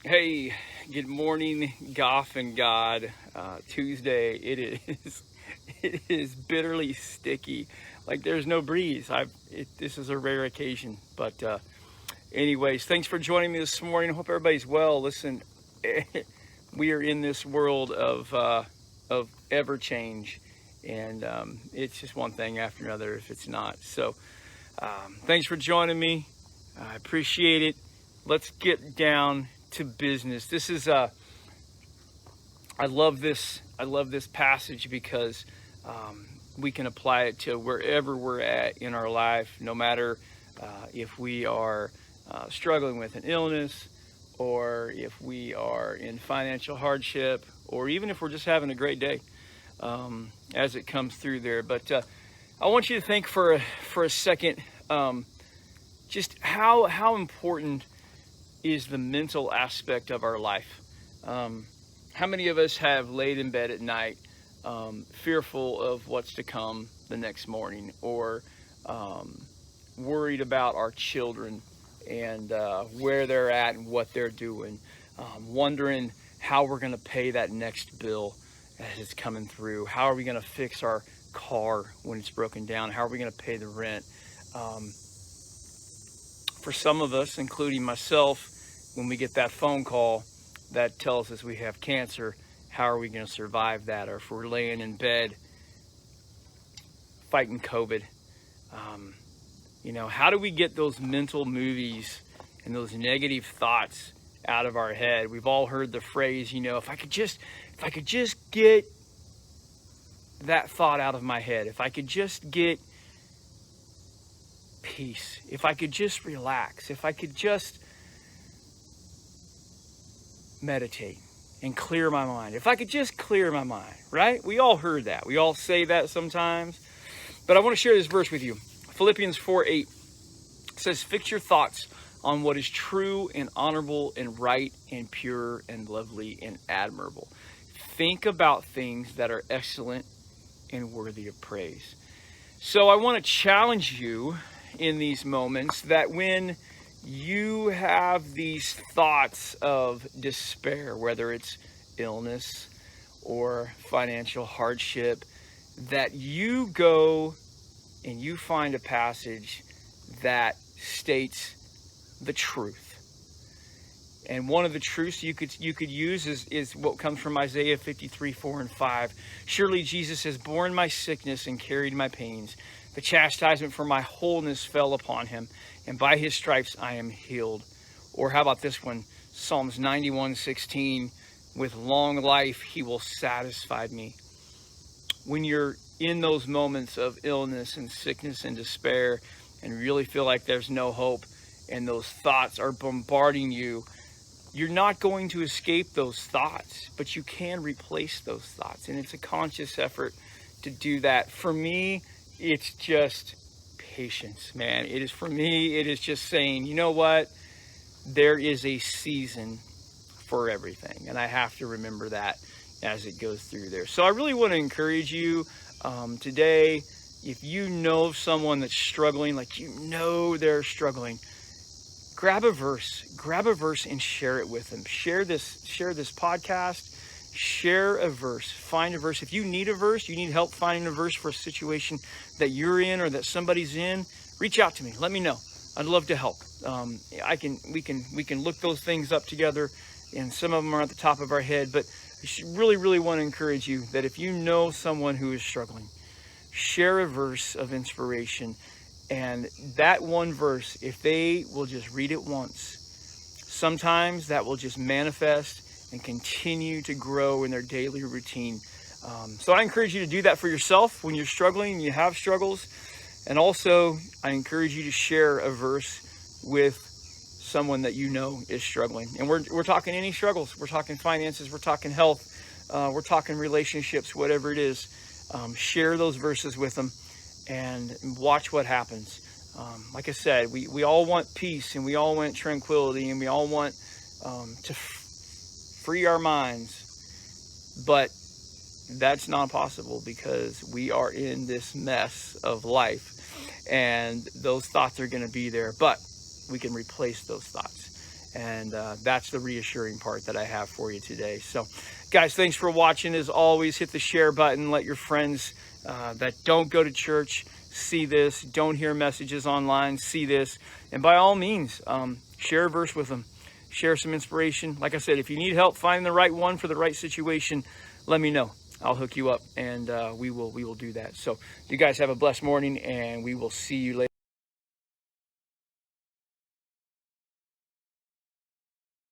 Hey, good morning, Goff and God. Tuesday. It is bitterly sticky. Like there's no breeze. This is a rare occasion, but anyways, thanks for joining me this morning. Hope everybody's well. Listen, we are in this world of ever change, and it's just one thing after another if it's not. So, thanks for joining me. I appreciate it. Let's get down to business. This is I love this passage because we can apply it to wherever we're at in our life, no matter if we are struggling with an illness, or if we are in financial hardship, or even if we're just having a great day, as it comes through there. But I want you to think for a second, just how important is the mental aspect of our life. How many of us have laid in bed at night fearful of what's to come the next morning, or worried about our children and where they're at and what they're doing, wondering how we're going to pay that next bill as it's coming through? How are we going to fix our car when it's broken down? How are we going to pay the rent? For some of us, including myself, when we get that phone call that tells us we have cancer, how are we going to survive that? Or if we're laying in bed fighting COVID, how do we get those mental movies and those negative thoughts out of our head? We've all heard the phrase, if I could just get that thought out of my head, if I could just get peace, if I could just relax, if I could just meditate and clear my mind, if I could just clear my mind, right? We all heard that. We all say that sometimes. But I want to share this verse with you. Philippians 4:8 says, "Fix your thoughts on what is true and honorable and right and pure and lovely and admirable. Think about things that are excellent and worthy of praise." So I want to challenge you in these moments that when you have these thoughts of despair, whether it's illness or financial hardship, that you go and you find a passage that states the truth. And one of the truths you could use is what comes from Isaiah 53:4-5. "Surely Jesus has borne my sickness and carried my pains. The chastisement for my wholeness fell upon him, and by his stripes I am healed." Or how about this one? Psalms 91:16, "With long life he will satisfy me." When you're in those moments of illness and sickness and despair and really feel like there's no hope, and those thoughts are bombarding you, you're not going to escape those thoughts, but you can replace those thoughts. And it's a conscious effort to do that. For me, it's just patience, man. It is just saying, you know what? There is a season for everything. And I have to remember that as it goes through there. So I really want to encourage you today, if you know someone that's struggling, like they're struggling, grab a verse and share it with them. Share this podcast. Share a verse. Find a verse. If you need a verse, you need help finding a verse for a situation that you're in or that somebody's in, reach out to me. Let me know. I'd love to help. We can look those things up together, and some of them are at the top of our head. But I really want to encourage you that if you know someone who is struggling, share a verse of inspiration. And that one verse, if they will just read it once, sometimes that will just manifest and continue to grow in their daily routine. So I encourage you to do that for yourself when you're struggling and you have struggles. And also, I encourage you to share a verse with someone that you know is struggling. And we're talking any struggles. We're talking finances. We're talking health. We're talking relationships, whatever it is. Share those verses with them and watch what happens. Like I said, we all want peace, and we all want tranquility, and we all want to free our minds, but that's not possible because we are in this mess of life, and those thoughts are going to be there, but we can replace those thoughts. And that's the reassuring part that I have for you today. So, guys, thanks for watching. As always, hit the share button. Let your friends that don't go to church see this, don't hear messages online, see this. And by all means, share a verse with them. Share some inspiration. Like I said, if you need help finding the right one for the right situation, let me know. I'll hook you up, and we will do that. So you guys have a blessed morning, and we will see you later.